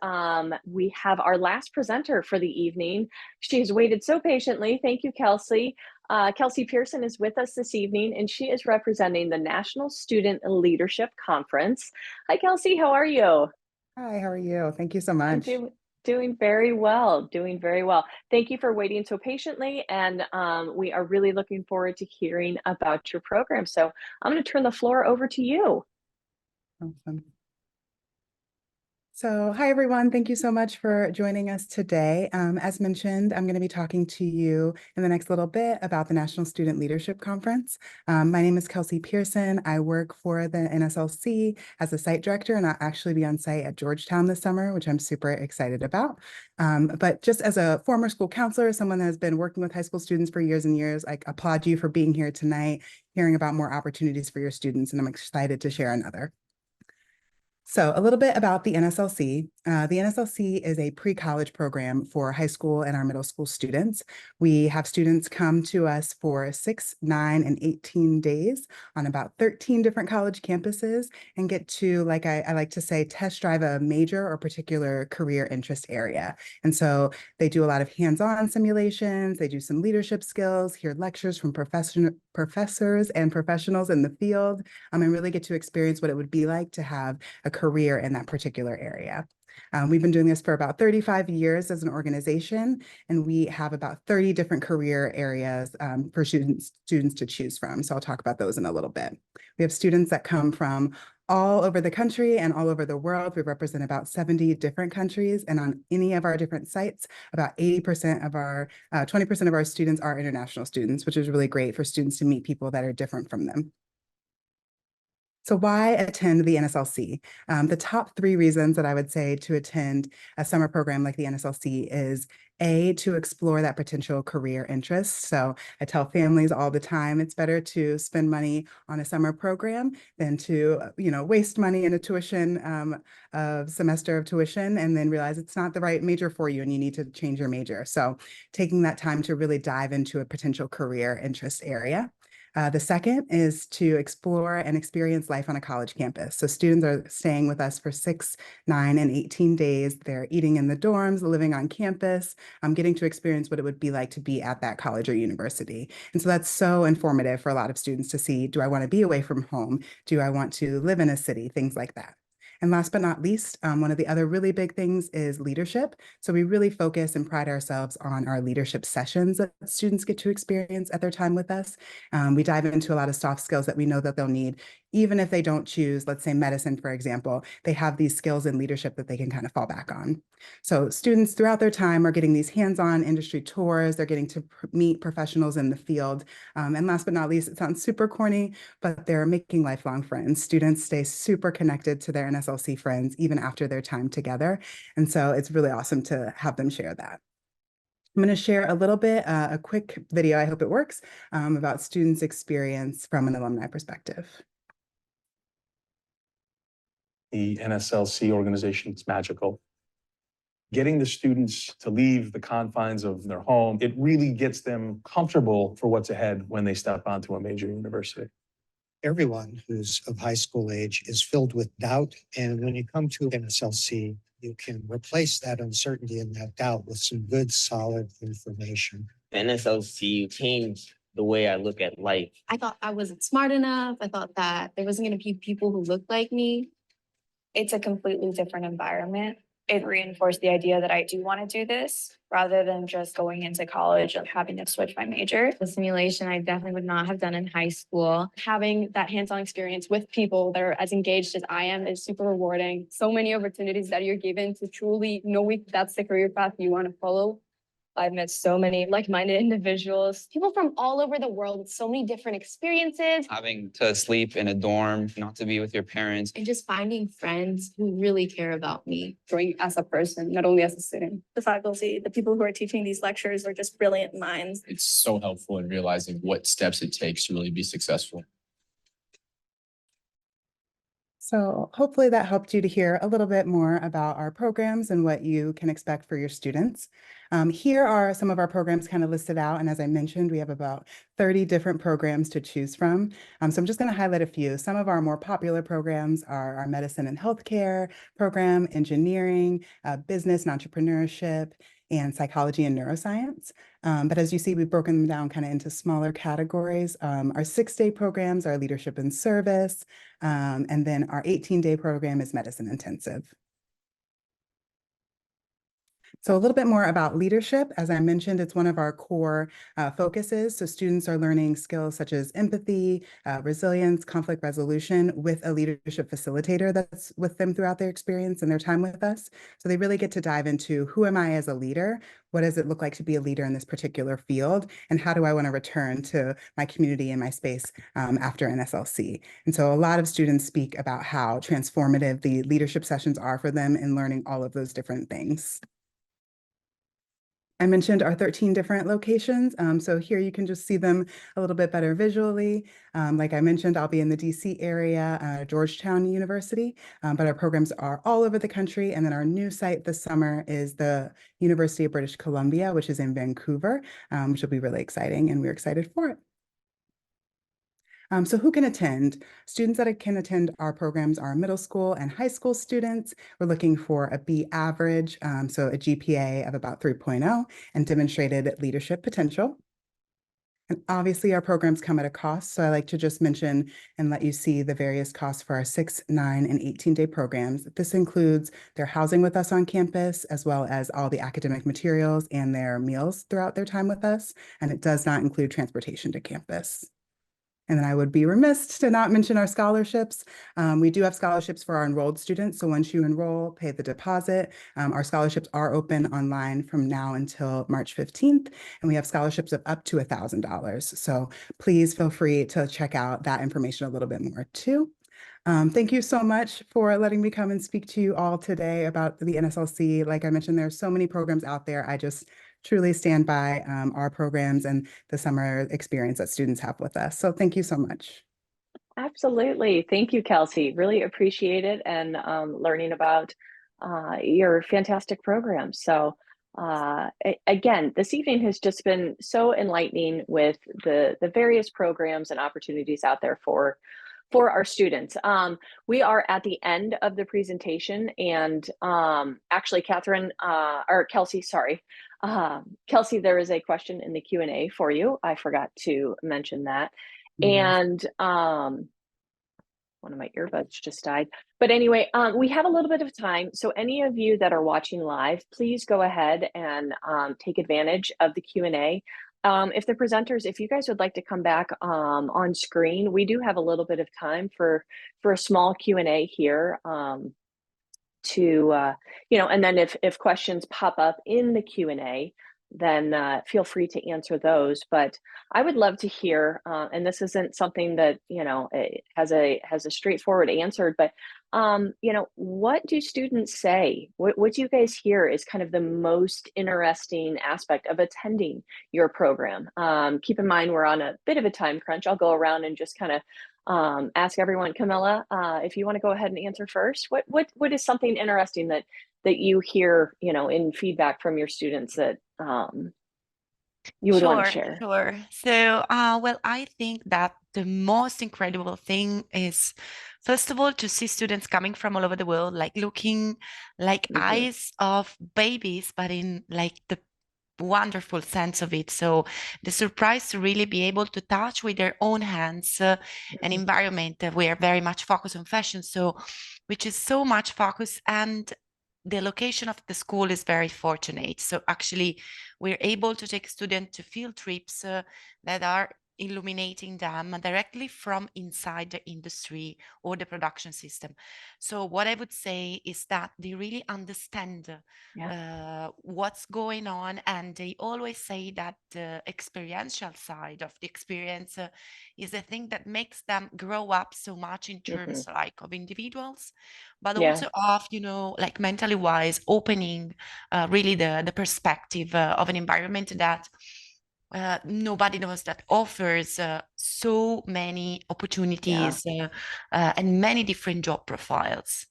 We have our last presenter for the evening. She's waited so patiently. Thank you, Kelsey. Kelsey Pearson is with us this evening, and she is representing the National Student Leadership Conference. Hi, Kelsey. How are you? Hi, how are you? Thank you so I'm much. doing very well, doing very well. Thank you for waiting so patiently, and we are really looking forward to hearing about your program. So I'm going to turn the floor over to you. Awesome. So, hi everyone. Thank you so much for joining us today. As mentioned, I'm going to be talking to you in the next little bit about the National Student Leadership Conference. My name is Kelsey Pearson. I work for the NSLC as a site director, and I'll actually be on site at Georgetown this summer, which I'm super excited about. But just as a former school counselor, someone that has been working with high school students for years and years, I applaud you for being here tonight, hearing about more opportunities for your students, and I'm excited to share another. So a little bit about the NSLC. The NSLC is a pre-college program for high school and our middle school students. We have students come to us for 6, 9, and 18 days on about 13 different college campuses and get to, like I like to say, test drive a major or particular career interest area. And so they do a lot of hands-on simulations, they do some leadership skills, hear lectures from professors and professionals in the field, and really get to experience what it would be like to have a career in that particular area. We've been doing this for about 35 years as an organization, and we have about 30 different career areas for students to choose from. So I'll talk about those in a little bit. We have students that come from all over the country and all over the world. We represent about 70 different countries, and on any of our different sites, about 80% of our, 20% of our students are international students, which is really great for students to meet people that are different from them. So why attend the NSLC? The top 3 reasons that I would say to attend a summer program like the NSLC is A, to explore that potential career interest. So I tell families all the time, it's better to spend money on a summer program than to, waste money in a tuition, a semester of tuition, and then realize it's not the right major for you and you need to change your major. So taking that time to really dive into a potential career interest area. The second is to explore and experience life on a college campus. So students are staying with us for 6, 9, and 18 days. They're eating in the dorms, living on campus, getting to experience what it would be like to be at that college or university. And so that's so informative for a lot of students to see, do I want to be away from home? Do I want to live in a city? Things like that. And last but not least, one of the other really big things is leadership. So we really focus and pride ourselves on our leadership sessions that students get to experience at their time with us. We dive into a lot of soft skills that we know that they'll need, even if they don't choose, let's say medicine, for example, they have these skills in leadership that they can kind of fall back on. So students throughout their time are getting these hands-on industry tours, they're getting to meet professionals in the field. And last but not least, it sounds super corny, but they're making lifelong friends. Students stay super connected to their NSLC friends even after their time together. And so it's really awesome to have them share that. I'm going to share a little bit, a quick video, I hope it works, about students' experience from an alumni perspective. The NSLC organization is magical. Getting the students to leave the confines of their home, it really gets them comfortable for what's ahead when they step onto a major university. Everyone who's of high school age is filled with doubt. And when you come to NSLC, you can replace that uncertainty and that doubt with some good, solid information. NSLC changed the way I look at life. I thought I wasn't smart enough. I thought that there wasn't going to be people who looked like me. It's a completely different environment. It reinforced the idea that I do want to do this rather than just going into college and having to switch my major. The simulation I definitely would not have done in high school. Having that hands-on experience with people that are as engaged as I am is super rewarding. So many opportunities that you're given to truly know if that's the career path you want to follow. I've met so many like-minded individuals, people from all over the world with so many different experiences. Having to sleep in a dorm, not to be with your parents. And just finding friends who really care about me. Growing as a person, not only as a student. The faculty, the people who are teaching these lectures are just brilliant minds. It's so helpful in realizing what steps it takes to really be successful. So hopefully that helped you to hear a little bit more about our programs and what you can expect for your students. Here are some of our programs kind of listed out. And as I mentioned, we have about 30 different programs to choose from. So I'm just going to highlight a few. Some of our more popular programs are our medicine and healthcare program, engineering, business and entrepreneurship, and psychology and neuroscience. But as you see, we've broken them down kind of into smaller categories. Our 6-day programs are leadership and service, and then our 18-day program is medicine intensive. So a little bit more about leadership. As I mentioned, it's one of our core focuses. So students are learning skills such as empathy, resilience, conflict resolution with a leadership facilitator that's with them throughout their experience and their time with us. So they really get to dive into who am I as a leader? What does it look like to be a leader in this particular field? And how do I want to return to my community and my space after NSLC? And so a lot of students speak about how transformative the leadership sessions are for them in learning all of those different things. I mentioned our 13 different locations. So here you can just see them a little bit better visually. Like I mentioned, I'll be in the DC area, Georgetown University, but our programs are all over the country. And then our new site this summer is the University of British Columbia, which is in Vancouver, which will be really exciting, and we're excited for it. So who can attend? Students that can attend our programs are middle school and high school students. We're looking for a B average, so a GPA of about 3.0 and demonstrated leadership potential. And obviously our programs come at a cost. So I like to just mention and let you see the various costs for our 6, 9, and 18-day programs. This includes their housing with us on campus, as well as all the academic materials and their meals throughout their time with us. And it does not include transportation to campus. And then I would be remiss to not mention our scholarships. We do have scholarships for our enrolled students. So once you enroll, pay the deposit. Our scholarships are open online from now until March 15th. And we have scholarships of up to $1,000. So please feel free to check out that information a little bit more too. Thank you so much for letting me come and speak to you all today about the NSLC. Like I mentioned, there are so many programs out there. I just truly stand by our programs and the summer experience that students have with us. So thank you so much. Absolutely. Thank you, Kelsey. Really appreciate it and learning about your fantastic program. So again, this evening has just been so enlightening with the various programs and opportunities out there for our students. We are at the end of the presentation, and actually Catherine, or Kelsey, sorry. Kelsey, there is a question in the Q&A for you. I forgot to mention that. And one of my earbuds just died. But anyway, we have a little bit of time. So any of you that are watching live, please go ahead and take advantage of the Q&A. If the presenters, if you guys would like to come back on screen, we do have a little bit of time for a small Q&A here and then if questions pop up in the Q&A, then feel free to answer those. But I would love to hear, and this isn't something that, it has a straightforward answer, but what do students say? What do you guys hear is kind of the most interesting aspect of attending your program? Keep in mind, we're on a bit of a time crunch. I'll go around and just kind of ask everyone. Camilla, if you want to go ahead and answer first, what is something interesting that you hear, in feedback from your students that you would want to share? Sure. So, well, I think that the most incredible thing is, first of all, to see students coming from all over the world, like looking like eyes of babies, but in like the wonderful sense of it. So the surprise to really be able to touch with their own hands an environment that we are very much focused on fashion, so which is so much focus, and the location of the school is very fortunate. So actually we're able to take students to field trips that are illuminating them directly from inside the industry or the production system. So what I would say is that they really understand what's going on, and they always say that the experiential side of the experience is a thing that makes them grow up so much in terms like of individuals, but also of, you know, like mentally wise, opening really the perspective of an environment that nobody knows, that offers so many opportunities and many different job profiles.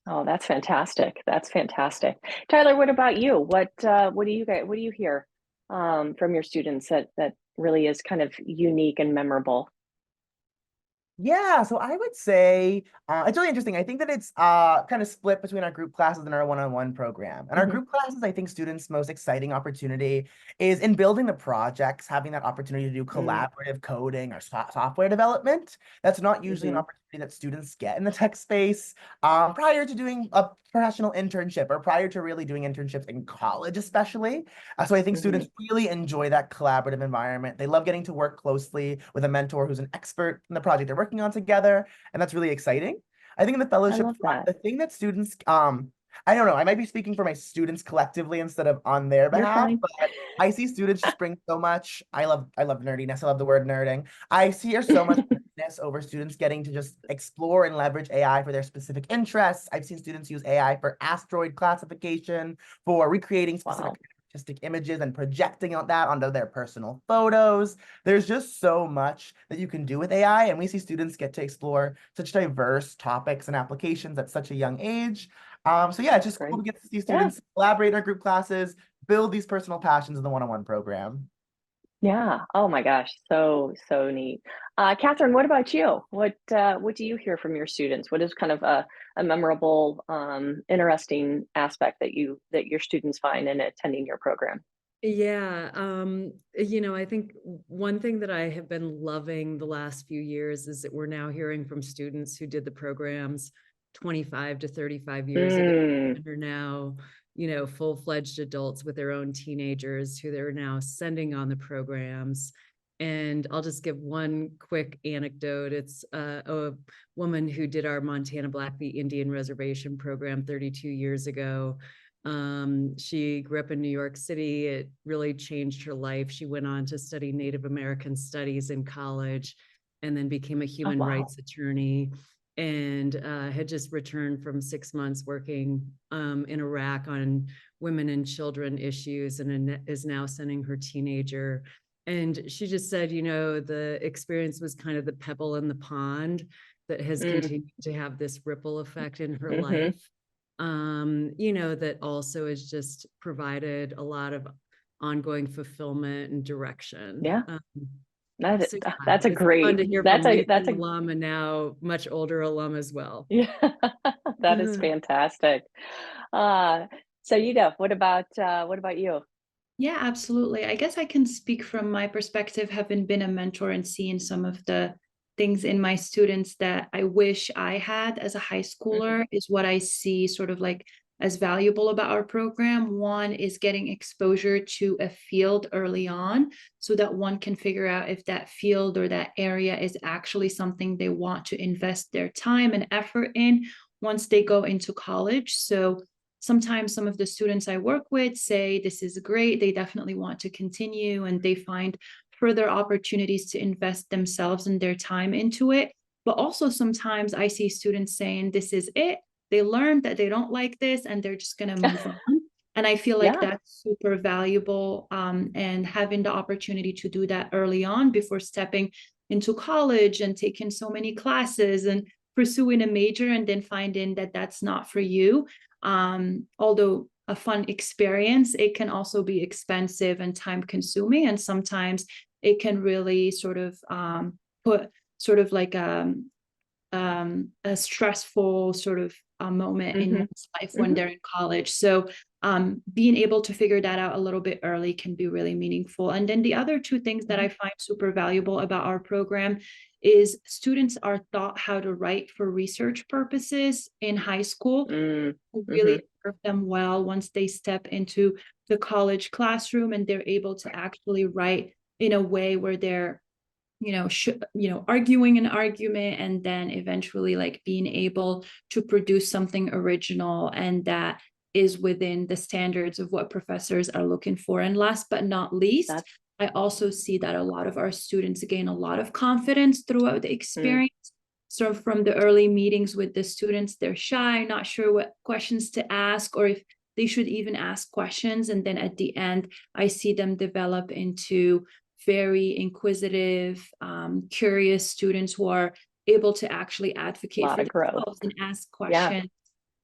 Oh, that's fantastic. That's fantastic. Tyler, what about you? What do you hear from your students that really is kind of unique and memorable? Yeah, so I would say it's really interesting. I think that it's kind of split between our group classes and our one-on-one program. And our group classes, I think students' most exciting opportunity is in building the projects, having that opportunity to do collaborative coding or software development. That's not usually an opportunity that students get in the tech space prior to doing a professional internship or prior to really doing internships in college, especially. So I think students really enjoy that collaborative environment. They love getting to work closely with a mentor who's an expert in the project they're working on together, and that's really exciting. I think in the fellowship front, the thing that students, I don't know, I might be speaking for my students collectively instead of on their behalf, but I see students just bring so much. I love nerdiness. I love the word nerding. I hear so much nerdiness over students getting to just explore and leverage AI for their specific interests. I've seen students use AI for asteroid classification, for recreating specific artistic images and projecting out that onto their personal photos. There's just so much that you can do with AI, and we see students get to explore such diverse topics and applications at such a young age. So yeah, it's just cool to get to see students collaborate in our group classes, build these personal passions in the one-on-one program. Yeah. Oh my gosh. So neat. Catherine, what about you? What do you hear from your students? What is kind of a memorable, interesting aspect that your students find in attending your program? Yeah, you know, I think one thing that I have been loving the last few years is that we're now hearing from students who did the programs 25 to 35 years ago and are now, you know, full-fledged adults with their own teenagers who they're now sending on the programs. And I'll just give one quick anecdote. It's a woman who did our Montana Blackfeet Indian Reservation program 32 years ago. She grew up in New York City. It really changed her life. She went on to study Native American studies in college and then became a human rights attorney, and had just returned from 6 months working in Iraq on women and children issues, and is now sending her teenager. And she just said, you know, the experience was kind of the pebble in the pond that has continued to have this ripple effect in her life. You know, that also has just provided a lot of ongoing fulfillment and direction. Yeah. So That's a it's great, fun to hear from an alum and now much older alum as well. Yeah, that is fantastic. So what about you? Yeah, absolutely. I guess I can speak from my perspective, having been a mentor and seeing some of the things in my students that I wish I had as a high schooler is what I see sort of like as valuable about our program. One is getting exposure to a field early on so that one can figure out if that field or that area is actually something they want to invest their time and effort in once they go into college. So sometimes some of the students I work with say this is great, they definitely want to continue, and they find further opportunities to invest themselves and their time into it. But also sometimes I see students saying this is it, they learned that they don't like this and they're just going to move on. And I feel like that's super valuable, and having the opportunity to do that early on before stepping into college and taking so many classes and pursuing a major and then finding that that's not for you. Although a fun experience, it can also be expensive and time consuming. And sometimes it can really sort of put sort of like a stressful sort of moment in one's life when they're in college. So being able to figure that out a little bit early can be really meaningful. And then the other two things that I find super valuable about our program is students are taught how to write for research purposes in high school. Really serve them well once they step into the college classroom and they're able to actually write in a way where they're arguing an argument and then eventually like being able to produce something original and that is within the standards of what professors are looking for. And last but not least, I also see that a lot of our students gain a lot of confidence throughout the experience. So from the early meetings with the students, they're shy, not sure what questions to ask or if they should even ask questions. And then at the end, I see them develop into very inquisitive, curious students who are able to actually advocate for themselves and ask questions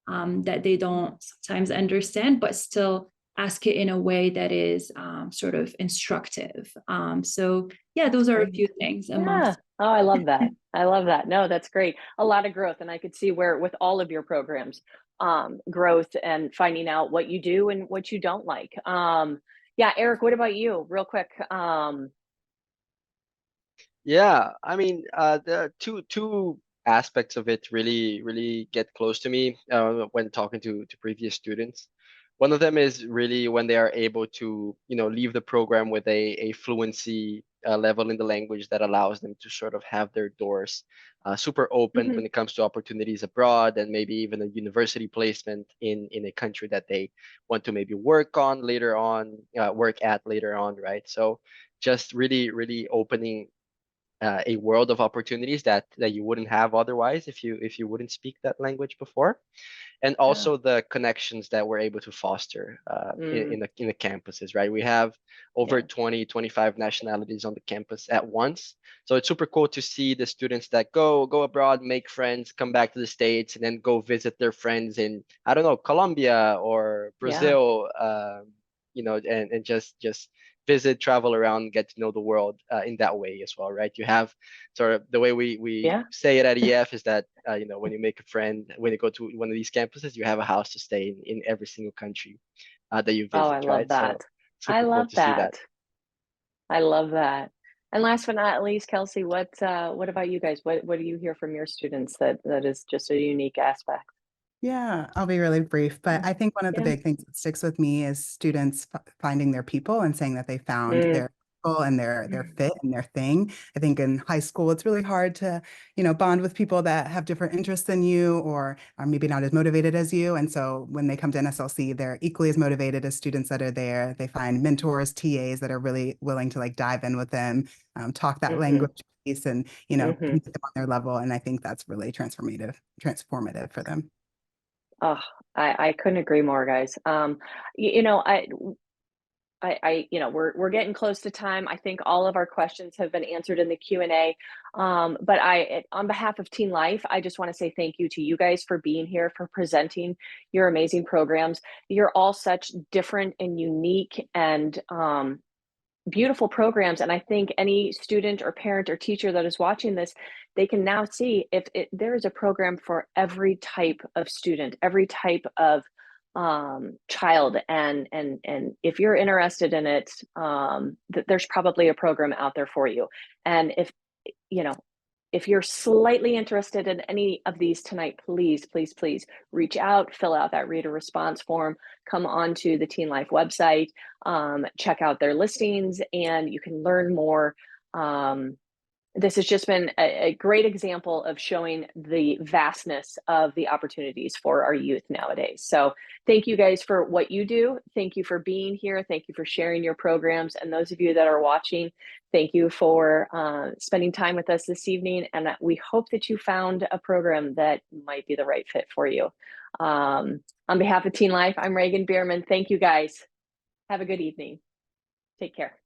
that they don't sometimes understand, but still ask it in a way that is sort of instructive. So yeah, those are a few things. Oh, I love that. I love that. No, that's great. A lot of growth. And I could see where with all of your programs, growth and finding out what you do and what you don't like. Yeah, Eric, what about you? Real quick. Yeah, I mean, the two aspects of it really get close to me when talking to previous students. One of them is really when they are able to, leave the program with a fluency level in the language that allows them to sort of have their doors super open when it comes to opportunities abroad and maybe even a university placement in a country that they want to maybe work on later on, work at later on, right? So just really opening a world of opportunities that you wouldn't have otherwise if you wouldn't speak that language before, and also the connections that we're able to foster in the campuses, right? We have over 20-25 nationalities on the campus at once, so it's super cool to see the students that go abroad, make friends, come back to the States, and then go visit their friends in, I don't know, Colombia or Brazil, and just visit, travel around, get to know the world in that way as well, right? You have sort of the way we say it at EF is that when you make a friend, when you go to one of these campuses, you have a house to stay in every single country that you visit, Oh, I love right? that. So I super cool love to see that. I love that. And last but not least, Kelsey, what about you guys? What do you hear from your students that is just a unique aspect? Yeah, I'll be really brief, but I think one of the big things that sticks with me is students finding their people and saying that they found their people and their fit and their thing. I think in high school, it's really hard to, bond with people that have different interests than you or are maybe not as motivated as you. And so when they come to NSLC, they're equally as motivated as students that are there. They find mentors, TAs that are really willing to like dive in with them, talk that language piece and, meet them on their level. And I think that's really transformative for them. Oh, I couldn't agree more, guys. We're getting close to time. I think all of our questions have been answered in the Q&A. But on behalf of TeenLife, I just want to say thank you to you guys for being here, for presenting your amazing programs. You're all such different and unique and beautiful programs. And I think any student or parent or teacher that is watching this, they can now see if there is a program for every type of student, every type of child. And if you're interested in it, there's probably a program out there for you. And if you're slightly interested in any of these tonight, please reach out, fill out that reader response form, come onto the TeenLife website, check out their listings, and you can learn more. This has just been a great example of showing the vastness of the opportunities for our youth nowadays. So thank you guys for what you do. Thank you for being here. Thank you for sharing your programs. And those of you that are watching, thank you for spending time with us this evening. And we hope that you found a program that might be the right fit for you. On behalf of TeenLife, I'm Reagan Bierman. Thank you guys. Have a good evening. Take care.